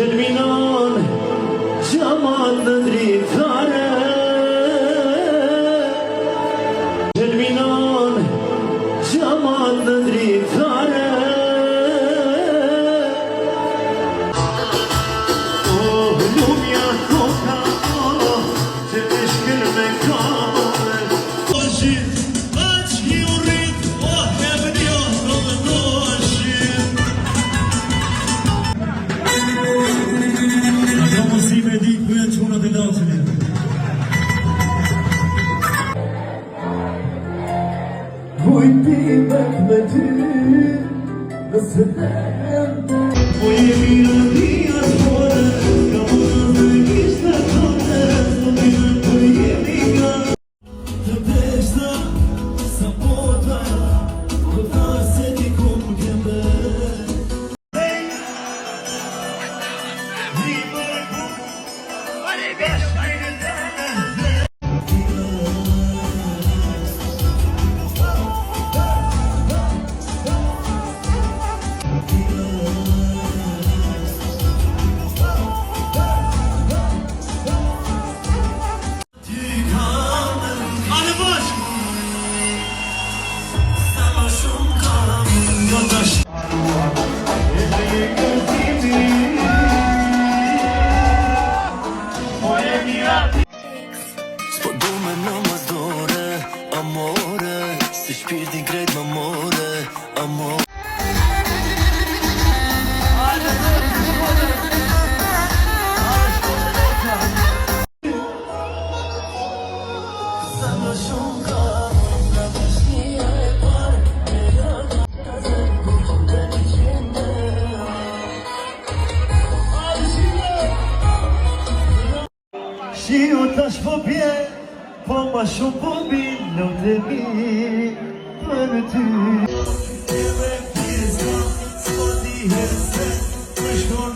Gjelminon qamat në dritare, Gjelminon qamat në dritare. Oh, lumja koka, që të shkër me kamore. O shit, aq i urit, o hebë një të dëshit. Me di kërën qënët e lancënit. Kujtimet me ty nëse të po jemi në dhja shore, ka më në kishtë të tote, së të në po jemi nga të peshta, sa pota, të ta se ti kumë kembe. Amore, si shpirtin krejt më more, amore. Sa më shumë ka nga pashnia e parë, e rata ka zërë kuqë dhe një qende. Shio tash po bje, po ma shumë po binë në të mi për ty. E me pjesë, s'po dihet se më shkon